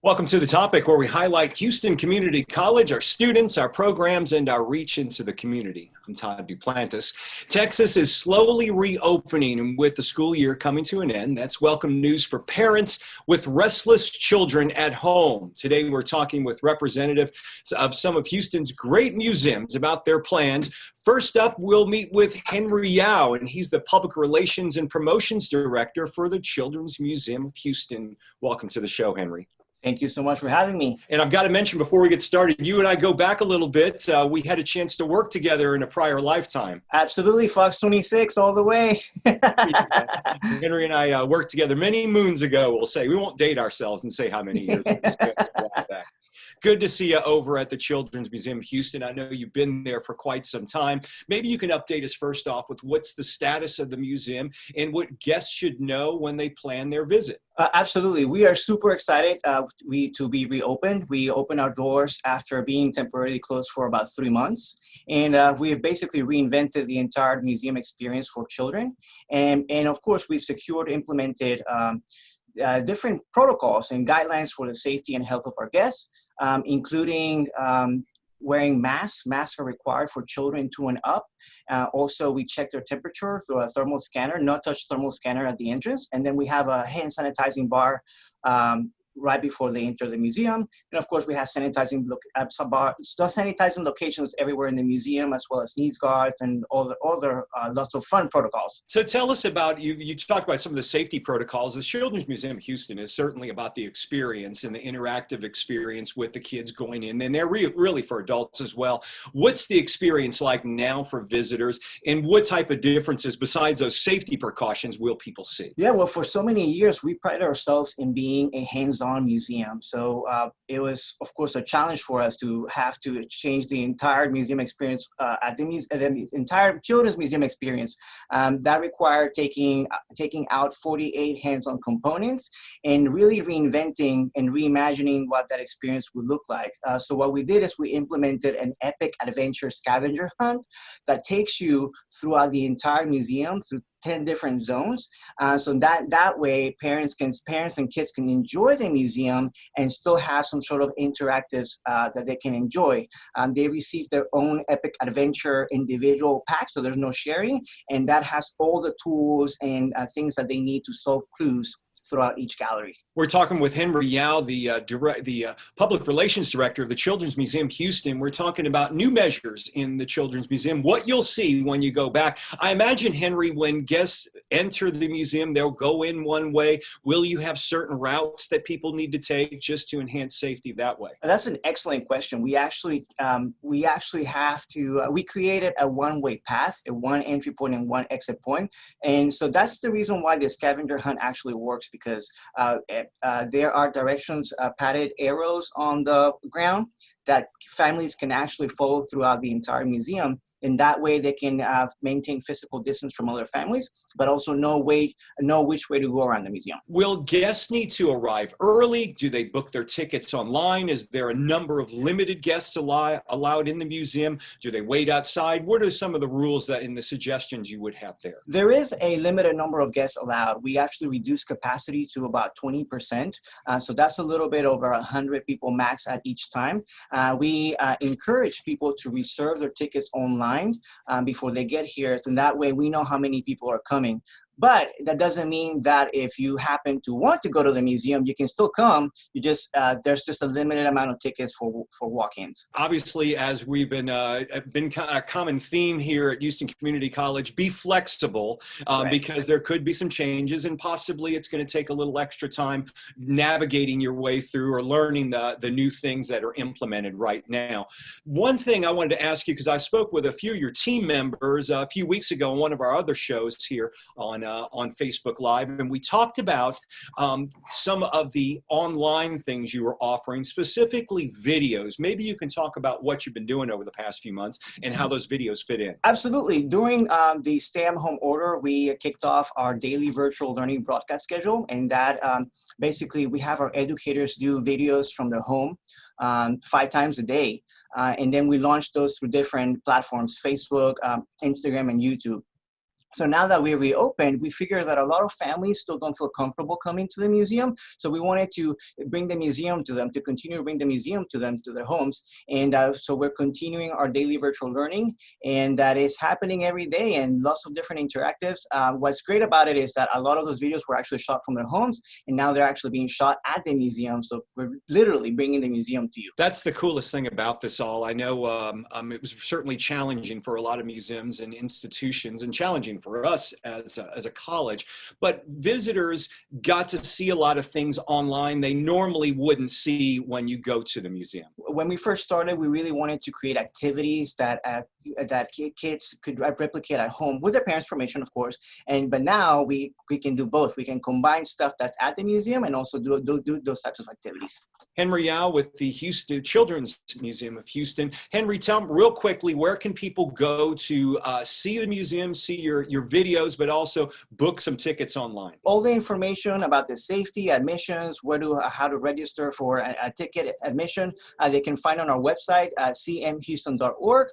Welcome to The Topic, where we highlight Houston Community College, our students, our programs, and our reach into the community. I'm Todd Duplantis. Texas is slowly reopening, and with the school year coming to an end, that's welcome news for parents with restless children at home. Today, we're talking with representatives of some of Houston's great museums about their plans. First up, we'll meet with Henry Yao, and he's the Public Relations and Promotions Director for the Children's Museum of Houston. Welcome to the show, Henry. Thank you so much for having me. And I've got to mention before we get started, you and I go back a little bit. We had a chance to work together in a prior lifetime. Absolutely, Fox 26 all the way. Henry and I worked together many moons ago, we'll say. We won't date ourselves and say how many years. Good to see you over at the Children's Museum of Houston. I know you've been there for quite some time. Maybe you can update us first off with what's the status of the museum and what guests should know when they plan their visit. Absolutely. We are super excited to be reopened. We opened our doors after being temporarily closed for about 3 months. And we have basically reinvented the entire museum experience for children. And of course, we've secured, implemented different protocols and guidelines for the safety and health of our guests, including wearing masks. Masks are required for children 2 and up. Also, we check their temperature through a thermal scanner, no-touch thermal scanner at the entrance. And then we have a hand sanitizing bar right before they enter the museum. And of course, we have sanitizing locations everywhere in the museum, as well as sneeze guards and all the other lots of fun protocols. So tell us about, you talked about some of the safety protocols. The Children's Museum of Houston is certainly about the experience and the interactive experience with the kids going in, and they're really for adults as well. What's the experience like now for visitors, and what type of differences besides those safety precautions will people see? Yeah, well, for so many years, we pride ourselves in being a hands-on museum. So it was, of course, a challenge for us to have to change the entire museum experience, the entire Children's Museum experience. That required taking out 48 hands-on components and really reinventing and reimagining what that experience would look like. So what we did is we implemented an epic adventure scavenger hunt that takes you throughout the entire museum through 10 different zones. So that way parents and kids can enjoy the museum and still have some sort of interactives that they can enjoy. They receive their own epic adventure individual pack, so there's no sharing, and that has all the tools and things that they need to solve clues throughout each gallery. We're talking with Henry Yao, the Public Relations Director of the Children's Museum Houston. We're talking about new measures in the Children's Museum, what you'll see when you go back. I imagine, Henry, when guests enter the museum, they'll go in one way. Will you have certain routes that people need to take just to enhance safety that way? That's an excellent question. We actually have to, we created a one-way path, a one entry point and one exit point. And so that's the reason why the scavenger hunt actually works, because there are directions, padded arrows on the ground that families can actually follow throughout the entire museum. And that way they can maintain physical distance from other families, but also know which way to go around the museum. Will guests need to arrive early? Do they book their tickets online? Is there a number of limited guests allowed in the museum? Do they wait outside? What are some of the rules that in the suggestions you would have there? There is a limited number of guests allowed. We actually reduce capacity to about 20%. So that's a little bit over 100 people max at each time. We encourage people to reserve their tickets online before they get here, and that way we know how many people are coming. But that doesn't mean that if you happen to want to go to the museum, you can still come. You just there's just a limited amount of tickets for walk-ins. Obviously, as we've been a common theme here at Houston Community College, be flexible Right. because there could be some changes, and possibly it's going to take a little extra time navigating your way through or learning the new things that are implemented right now. One thing I wanted to ask you, because I spoke with a few of your team members a few weeks ago on one of our other shows here on Facebook Live, and we talked about some of the online things you were offering, specifically videos. Maybe you can talk about what you've been doing over the past few months and how those videos fit in. Absolutely. During the stay-at-home order, we kicked off our daily virtual learning broadcast schedule, and that basically we have our educators do videos from their home 5 times a day. And then we launched those through different platforms, Facebook, Instagram, and YouTube. So now that we reopened, we figured that a lot of families still don't feel comfortable coming to the museum. So we wanted to bring the museum to them, to continue to bring the museum to them, to their homes. And so we're continuing our daily virtual learning, and that is happening every day and lots of different interactives. What's great about it is that a lot of those videos were actually shot from their homes, and now they're actually being shot at the museum. So we're literally bringing the museum to you. That's the coolest thing about this all. I know it was certainly challenging for a lot of museums and institutions, and challenging for us as a college, but visitors got to see a lot of things online they normally wouldn't see when you go to the museum. When we first started, we really wanted to create activities that kids could replicate at home with their parents' permission, of course. But now we can do both. We can combine stuff that's at the museum and also do those types of activities. Henry Yao with the Houston Children's Museum of Houston. Henry, tell me real quickly, where can people go to see the museum, see your videos, but also book some tickets online? All the information about the safety, admissions, how to register for a ticket admission, they can find on our website at cmhouston.org.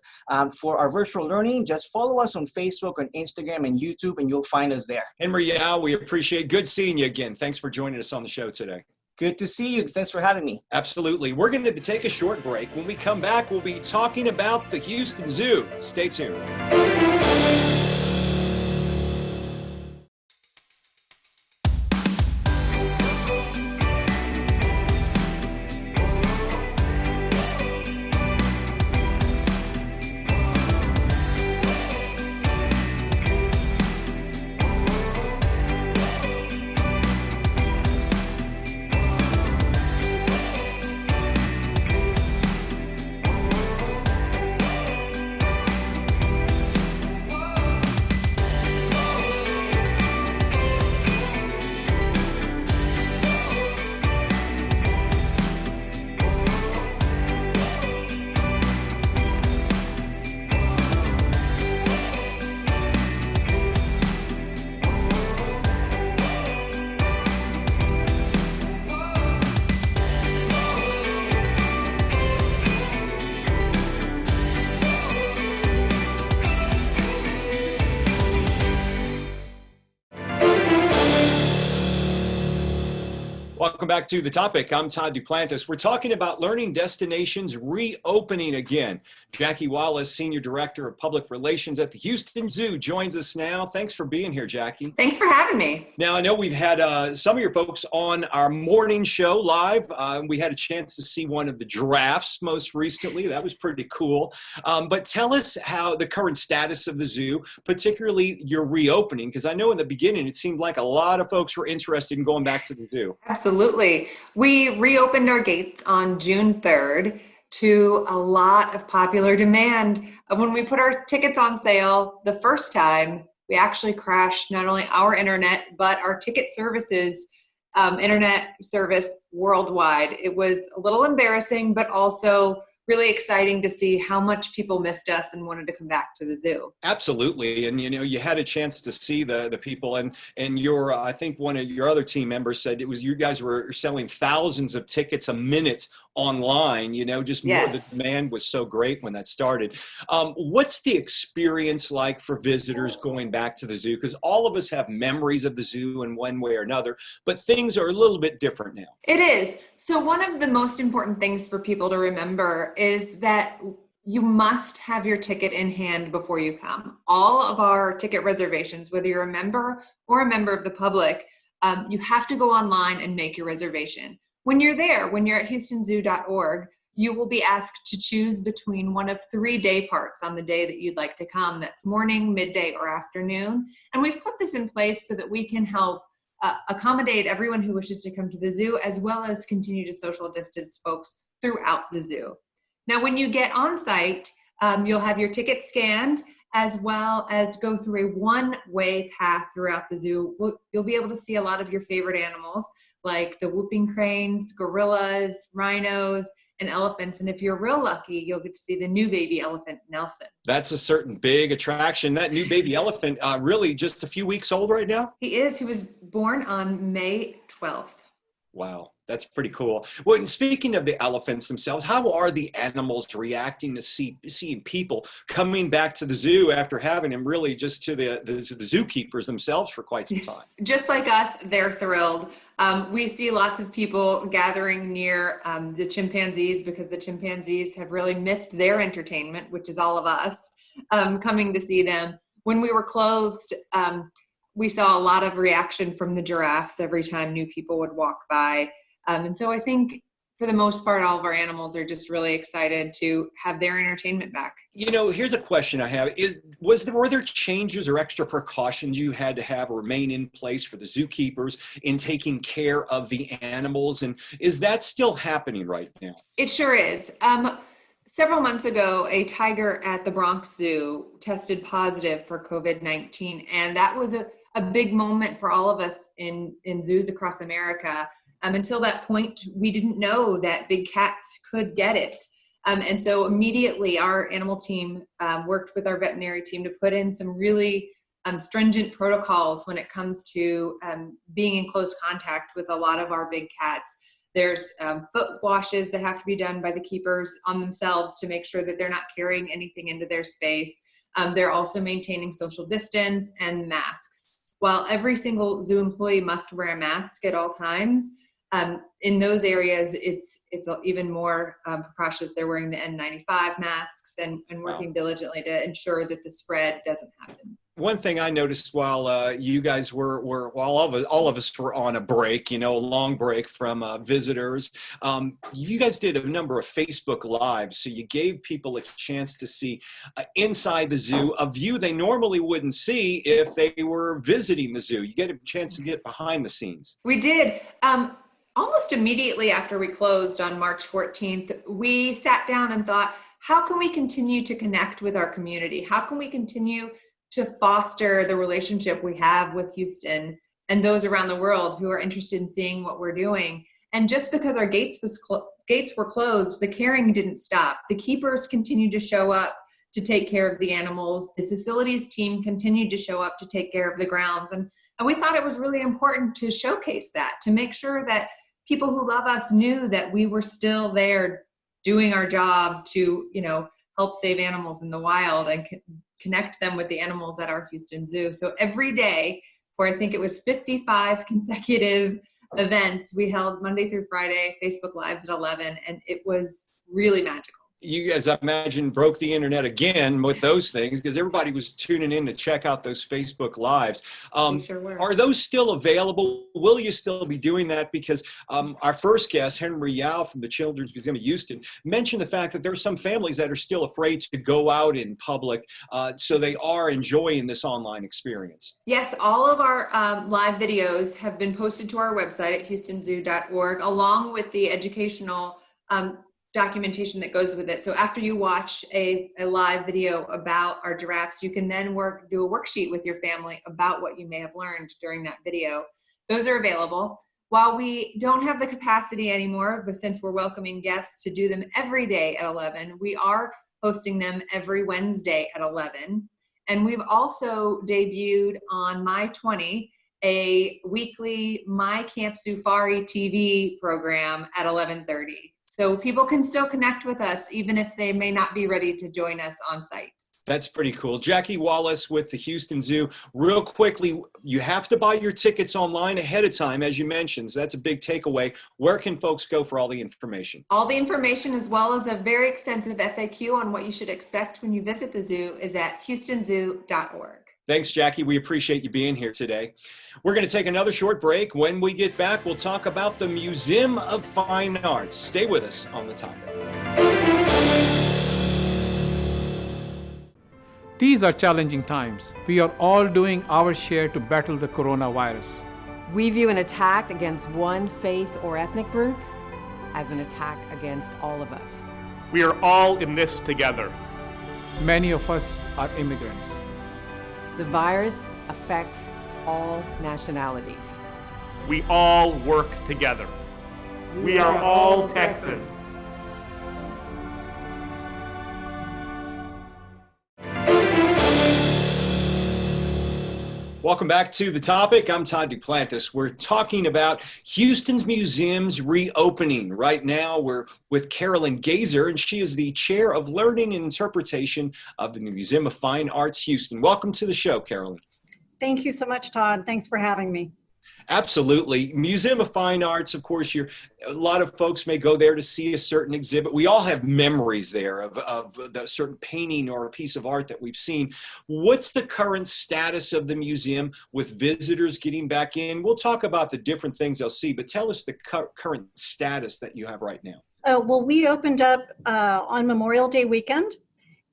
For our virtual learning, just follow us on Facebook, on Instagram, and YouTube, and you'll find us there. Henry Yao, we appreciate. Good seeing you again. Thanks for joining us on the show today. Good to see you. Thanks for having me. Absolutely. We're going to take a short break. When we come back, we'll be talking about the Houston Zoo. Stay tuned. Welcome back to The Topic. I'm Todd Duplantis. We're talking about learning destinations reopening again. Jackie Wallace, Senior Director of Public Relations at the Houston Zoo, joins us now. Thanks for being here, Jackie. Thanks for having me. Now, I know we've had some of your folks on our morning show live. We had a chance to see one of the giraffes most recently. That was pretty cool. But tell us how the current status of the zoo, particularly your reopening, because I know in the beginning it seemed like a lot of folks were interested in going back to the zoo. Absolutely. We reopened our gates on June 3rd to a lot of popular demand. When we put our tickets on sale the first time, we actually crashed not only our internet, but our ticket services, internet service worldwide. It was a little embarrassing, but also really exciting to see how much people missed us and wanted to come back to the zoo. Absolutely. And, you know, you had a chance to see the people, and your, I think one of your other team members said it was you guys were selling thousands of tickets a minute online, you know, just more. The demand was so great when that started. What's the experience like for visitors going back to the zoo? Because all of us have memories of the zoo in one way or another, but things are a little bit different now. It is. So one of the most important things for people to remember is that you must have your ticket in hand before you come. All of our ticket reservations, whether you're a member or a member of the public, you have to go online and make your reservation. When you're there, when you're at houstonzoo.org, you will be asked to choose between one of 3 day parts on the day that you'd like to come. That's morning, midday, or afternoon. And we've put this in place so that we can help accommodate everyone who wishes to come to the zoo, as well as continue to social distance folks throughout the zoo. Now, when you get on site, you'll have your ticket scanned, as well as go through a one-way path throughout the zoo. You'll be able to see a lot of your favorite animals, like the whooping cranes, gorillas, rhinos, and elephants. And if you're real lucky, you'll get to see the new baby elephant, Nelson. That's a certain big attraction. That new baby elephant, really just a few weeks old right now? He is. He was born on May 12th. Wow. That's pretty cool. Well, and speaking of the elephants themselves, how are the animals reacting to seeing people coming back to the zoo after having them really just to the zookeepers themselves for quite some time? Just like us, they're thrilled. We see lots of people gathering near the chimpanzees because the chimpanzees have really missed their entertainment, which is all of us, coming to see them. When we were closed, we saw a lot of reaction from the giraffes every time new people would walk by. And so I think for the most part, all of our animals are just really excited to have their entertainment back. You know, here's a question I have. Were there changes or extra precautions you had to have or remain in place for the zookeepers in taking care of the animals? And is that still happening right now? It sure is. Several months ago, a tiger at the Bronx Zoo tested positive for COVID-19. And that was a big moment for all of us in zoos across America. Until that point, we didn't know that big cats could get it. And so immediately our animal team worked with our veterinary team to put in some really stringent protocols when it comes to being in close contact with a lot of our big cats. There's foot washes that have to be done by the keepers on themselves to make sure that they're not carrying anything into their space. They're also maintaining social distance and masks. While every single zoo employee must wear a mask at all times, in those areas, it's even more precautions. They're wearing the N95 masks and working diligently to ensure that the spread doesn't happen. One thing I noticed while you guys while all of us were on a break, a long break from visitors, you guys did a number of Facebook Lives. So you gave people a chance to see inside the zoo, a view they normally wouldn't see if they were visiting the zoo. You get a chance to get behind the scenes. We did. Almost immediately after we closed on March 14th, we sat down and thought, how can we continue to connect with our community? How can we continue to foster the relationship we have with Houston and those around the world who are interested in seeing what we're doing? And just because our gates were closed, the caring didn't stop. The keepers continued to show up to take care of the animals. The facilities team continued to show up to take care of the grounds. And we thought it was really important to showcase that, to make sure that people who love us knew that we were still there doing our job to, help save animals in the wild and connect them with the animals at our Houston Zoo. So every day for, I think it was 55 consecutive events, we held Monday through Friday Facebook Lives at 11, and it was really magical. You guys, I imagine, broke the internet again with those things because everybody was tuning in to check out those Facebook Lives. Sure were. Are those still available? Will you still be doing that? Because our first guest, Henry Yao from the Children's Museum of Houston, mentioned the fact that there are some families that are still afraid to go out in public, so they are enjoying this online experience. Yes, all of our live videos have been posted to our website at houstonzoo.org, along with the educational documentation that goes with it. So after you watch a live video about our giraffes, you can then do a worksheet with your family about what you may have learned during that video. Those are available. While we don't have the capacity anymore, but since we're welcoming guests to do them every day at 11, we are hosting them every Wednesday at 11. And we've also debuted on My 20, a weekly My Camp Safari TV program at 11:30. So people can still connect with us even if they may not be ready to join us on site. That's pretty cool. Jackie Wallace with the Houston Zoo. Real quickly, you have to buy your tickets online ahead of time, as you mentioned. So that's a big takeaway. Where can folks go for all the information? All the information, as well as a very extensive FAQ on what you should expect when you visit the zoo, is at houstonzoo.org. Thanks, Jackie. We appreciate you being here today. We're going to take another short break. When we get back, we'll talk about the Museum of Fine Arts. Stay with us on the topic. These are challenging times. We are all doing our share to battle the coronavirus. We view an attack against one faith or ethnic group as an attack against all of us. We are all in this together. Many of us are immigrants. The virus affects all nationalities. We all work together. We are all Texans. Welcome back to The Topic. I'm Todd Duplantis. We're talking about Houston's museums reopening. Right now, we're with Carolyn Gazer, and she is the Chair of Learning and Interpretation of the Museum of Fine Arts, Houston. Welcome to the show, Carolyn. Thank you so much, Todd. Thanks for having me. Absolutely. Museum of Fine Arts, of course, a lot of folks may go there to see a certain exhibit. We all have memories there of the certain painting or a piece of art that we've seen. What's the current status of the museum with visitors getting back in? We'll talk about the different things they'll see, but tell us the current status that you have right now. Well, we opened up on Memorial Day weekend.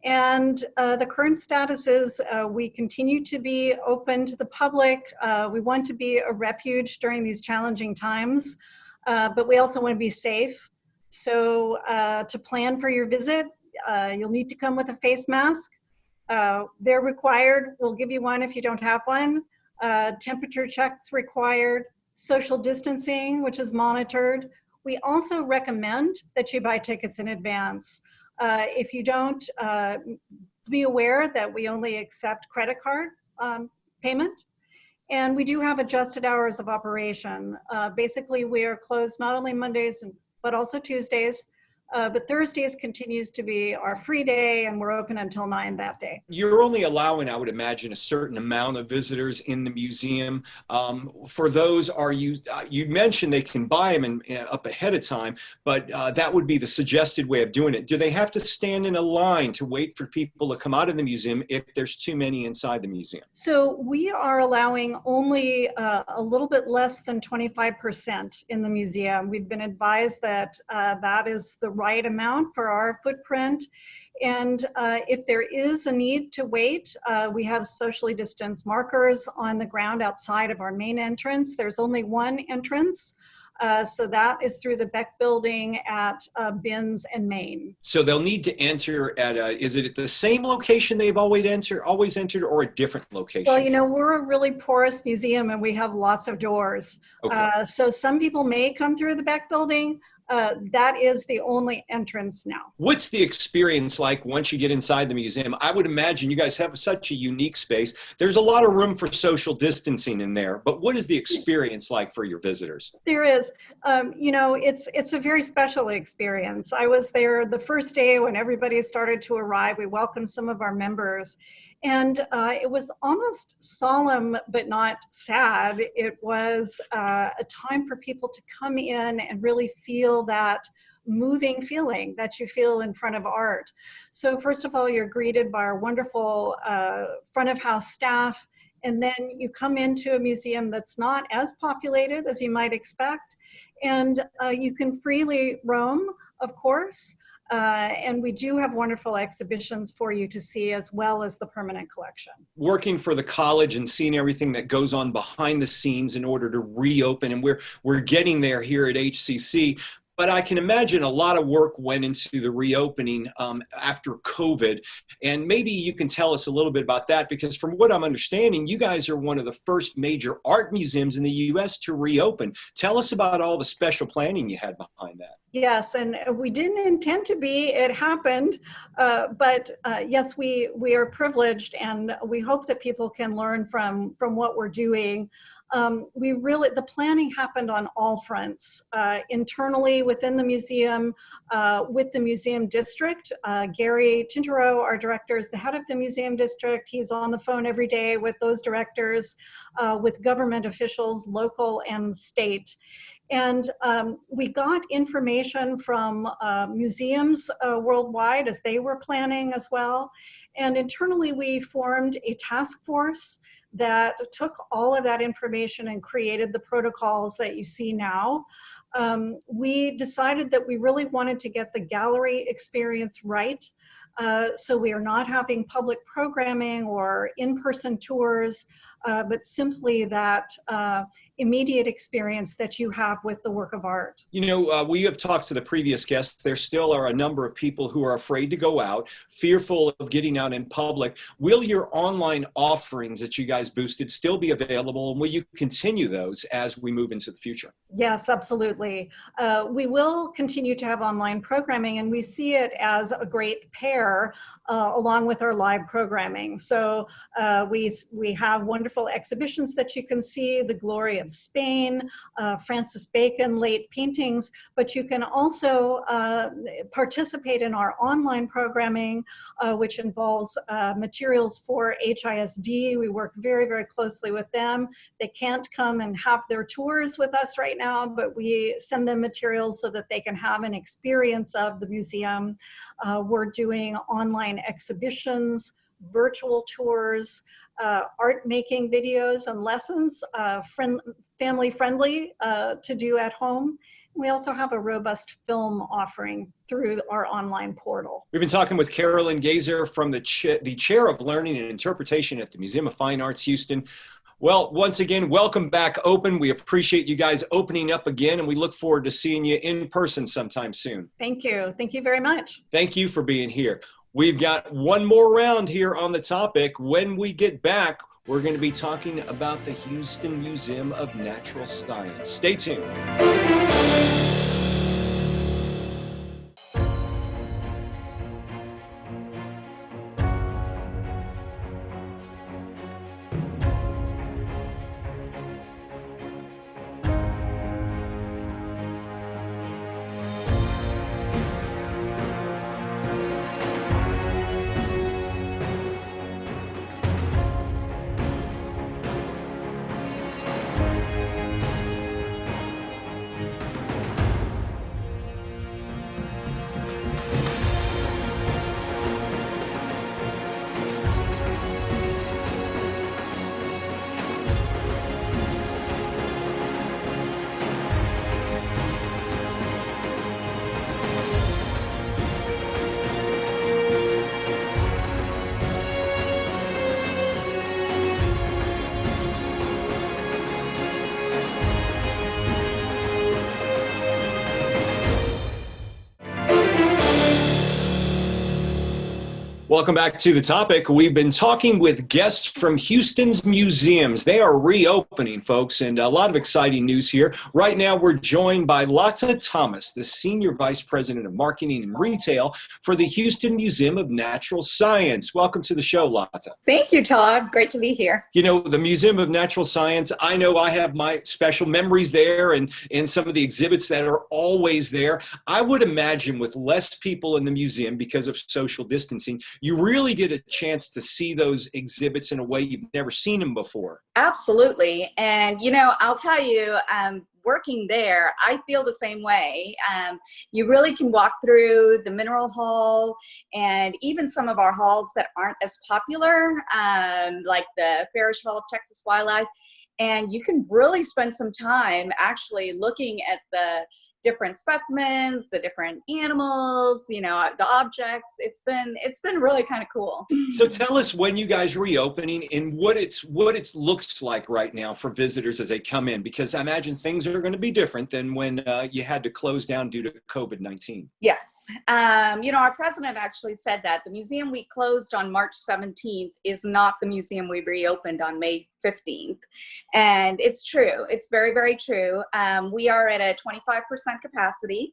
And the current status is we continue to be open to the public. We want to be a refuge during these challenging times, but we also want to be safe. So to plan for your visit, you'll need to come with a face mask. They're required. We'll give you one if you don't have one. Temperature checks required. Social distancing, which is monitored. We also recommend that you buy tickets in advance. If you don't, be aware that we only accept credit card payment. And we do have adjusted hours of operation. Basically, we are closed not only Mondays, but also Tuesdays. But Thursdays continues to be our free day, and we're open until 9 that day. You're only allowing, I would imagine, a certain amount of visitors in the museum. For those, you mentioned they can buy them up ahead of time, but that would be the suggested way of doing it. Do they have to stand in a line to wait for people to come out of the museum if there's too many inside the museum? So we are allowing only a little bit less than 25% in the museum. We've been advised that that is the right amount for our footprint. And if there is a need to wait, we have socially distanced markers on the ground outside of our main entrance. There's only one entrance. So that is through the Beck building at Binns and Main. So they'll need to enter at is it at the same location they've always entered or a different location? Well, you know, we're a really porous museum and we have lots of doors. Okay. So some people may come through the Beck building. That is the only entrance now. What's the experience like once you get inside the museum? I would imagine you guys have such a unique space. There's a lot of room for social distancing in there, but what is the experience like for your visitors? There is. You know, it's a very special experience. I was there the first day when everybody started to arrive. We welcomed some of our members. And it was almost solemn, but not sad. It was a time for people to come in and really feel that moving feeling that you feel in front of art. So first of all, you're greeted by our wonderful front of house staff. And then you come into a museum that's not as populated as you might expect. And you can freely roam, of course. And we do have wonderful exhibitions for you to see, as well as the permanent collection. Working for the college and seeing everything that goes on behind the scenes in order to reopen, and we're getting there here at HCC. But I can imagine a lot of work went into the reopening after COVID. And maybe you can tell us a little bit about that, because from what I'm understanding, you guys are one of the first major art museums in the U.S. to reopen. Tell us about all the special planning you had behind that. Yes, and we didn't intend to be, it happened, but yes, we are privileged, and we hope that people can learn from what we're doing. The planning happened on all fronts, internally within the museum, with the museum district. Gary Tintereau, our director, is the head of the museum district. He's on the phone every day with those directors, with government officials, local and state. And we got information from museums worldwide as they were planning as well. And internally, we formed a task force that took all of that information and created the protocols that you see now. We decided that we really wanted to get the gallery experience right. So we are not having public programming or in-person tours, but simply that immediate experience that you have with the work of art. You know, we have talked to the previous guests. There still are a number of people who are afraid to go out, fearful of getting out in public. Will your online offerings that you guys boosted still be available, and will you continue those as we move into the future? Yes, absolutely. We will continue to have online programming, and we see it as a great pair along with our live programming. So we have wonderful exhibitions that you can see, The Glory of Spain, Francis Bacon, late paintings, but you can also participate in our online programming, which involves materials for HISD. We work very, very closely with them. They can't come and have their tours with us right now, but we send them materials so that they can have an experience of the museum. We're doing online exhibitions, virtual tours, art making videos and lessons, family friendly to do at home. We also have a robust film offering through our online portal. We've been talking with Carolyn Gazer from the Chair of Learning and Interpretation at the Museum of Fine Arts, Houston. Well, once again, welcome back open. We appreciate you guys opening up again, and we look forward to seeing you in person sometime soon. Thank you. Thank you very much. Thank you for being here. We've got one more round here on the topic. When we get back, we're going to be talking about the Houston Museum of Natural Science. Stay tuned. Welcome back to the topic. We've been talking with guests from Houston's museums. They are reopening, folks, and a lot of exciting news here. Right now, we're joined by Latha Thomas, the Senior Vice President of Marketing and Retail for the Houston Museum of Natural Science. Welcome to the show, Latha. Thank you, Todd. Great to be here. You know, the Museum of Natural Science, I know I have my special memories there and some of the exhibits that are always there. I would imagine with less people in the museum because of social distancing, you really get a chance to see those exhibits in a way you've never seen them before. Absolutely. And, you know, I'll tell you, working there, I feel the same way. You really can walk through the Mineral Hall and even some of our halls that aren't as popular, like the Parish Hall of Texas Wildlife. And you can really spend some time actually looking at the different specimens, the different animals, you know, the objects. It's been really kind of cool. So tell us when you guys are reopening and what it looks like right now for visitors as they come in, because I imagine things are going to be different than when you had to close down due to COVID-19. Yes. You know, our president actually said that the museum we closed on March 17th is not the museum we reopened on May 15th. And it's true. It's very, very true. We are at a 25% capacity.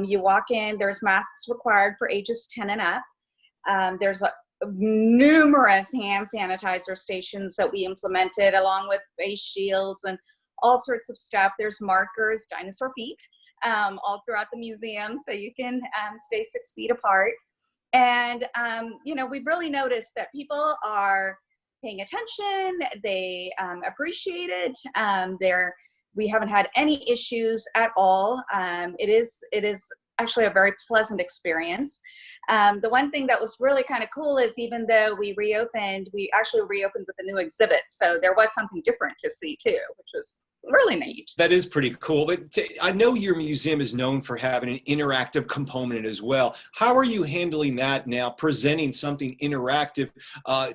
You walk in, there's masks required for ages 10 and up. There's numerous hand sanitizer stations that we implemented along with face shields and all sorts of stuff. There's markers, dinosaur feet, all throughout the museum so you can stay 6 feet apart. And, you know, we've really noticed that people are paying attention, they appreciate it. We haven't had any issues at all. It is actually a very pleasant experience. The one thing that was really kind of cool is even though we actually reopened with a new exhibit. So there was something different to see too, which really neat. That is pretty cool. But I know your museum is known for having an interactive component as well. How are you handling that now, presenting something interactive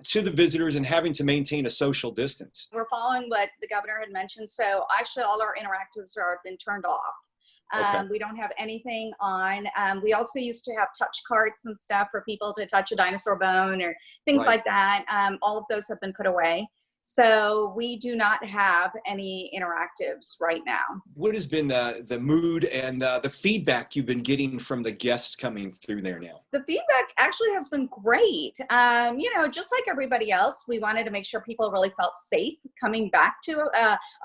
to the visitors and having to maintain a social distance? We're following what the governor had mentioned. So actually all our interactives have been turned off. Okay. We don't have anything on. We also used to have touch carts and stuff for people to touch a dinosaur bone or things like that. All of those have been put away. So we do not have any interactives right now. What has been the mood and the feedback you've been getting from the guests coming through there now? The feedback actually has been great. You know, just like everybody else, we wanted to make sure people really felt safe coming back to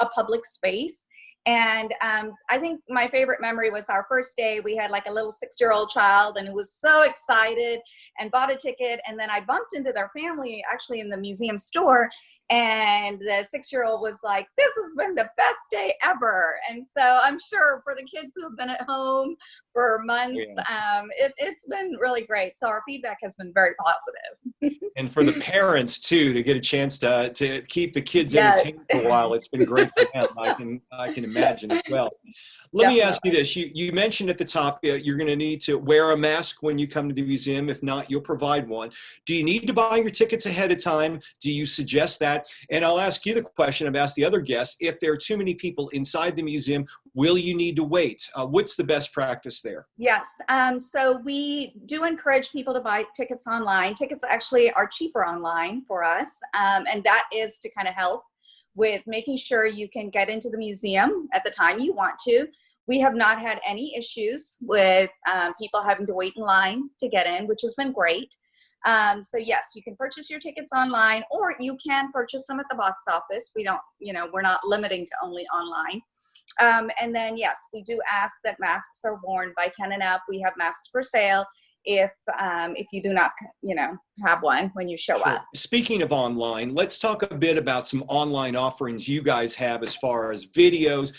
a public space. And I think my favorite memory was our first day. We had like a little 6-year-old child and it was so excited and bought a ticket. And then I bumped into their family actually in the museum store. And the 6-year-old was like, this has been the best day ever. And so I'm sure for the kids who have been at home for months, it's been really great. So our feedback has been very positive. And for the parents too, to get a chance to keep the kids entertained for a while, it's been great for them. I can imagine as well. Let me ask you this. You mentioned at the top you're going to need to wear a mask when you come to the museum. If not, you'll provide one. Do you need to buy your tickets ahead of time? Do you suggest that? And I'll ask you the question I've asked the other guests. If there are too many people inside the museum, will you need to wait? What's the best practice there? Yes. So we do encourage people to buy tickets online. Tickets actually are cheaper online for us. And that is to kind of help with making sure you can get into the museum at the time you want to. We have not had any issues with people having to wait in line to get in, which has been great. So yes, you can purchase your tickets online, or you can purchase them at the box office. We don't, you know, we're not limiting to only online. And then yes, we do ask that masks are worn by 10 and up. We have masks for sale if you do not, you know, have one when you show up. Speaking of online, let's talk a bit about some online offerings you guys have as far as videos,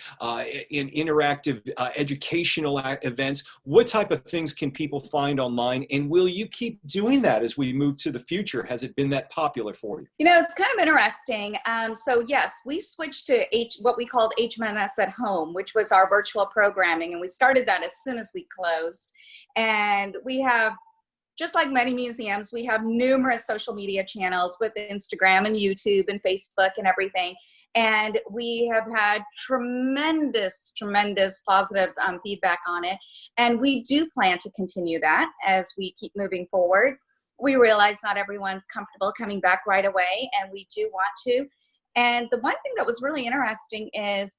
in interactive educational events. What type of things can people find online, and will you keep doing that as we move to the future? Has it been that popular for you? You know, it's kind of interesting. So yes, we switched to what we called HMNS at home, which was our virtual programming, and we started that as soon as we closed. And we have, just like many museums, we have numerous social media channels with Instagram and YouTube and Facebook and everything. And we have had tremendous positive feedback on it. And we do plan to continue that as we keep moving forward. We realize not everyone's comfortable coming back right away, and we do want to. And the one thing that was really interesting is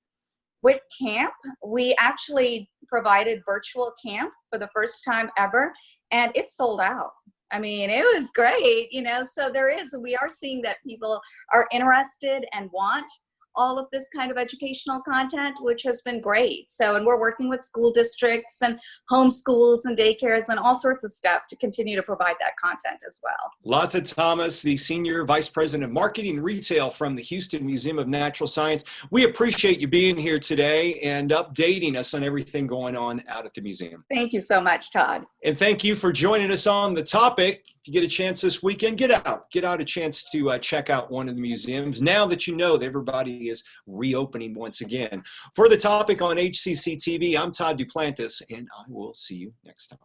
with camp, we actually provided virtual camp for the first time ever, and it sold out. I mean, it was great, you know, so we are seeing that people are interested and want all of this kind of educational content, which has been great. So, and we're working with school districts and homeschools and daycares and all sorts of stuff to continue to provide that content as well. Latha Thomas, the Senior Vice President of Marketing Retail from the Houston Museum of Natural Science. We appreciate you being here today and updating us on everything going on out at the museum. Thank you so much, Todd. And thank you for joining us on the topic. If you get a chance this weekend, get out a chance to check out one of the museums now that you know that everybody is reopening once again. For the topic on HCC TV, I'm Todd Duplantis, and I will see you next time.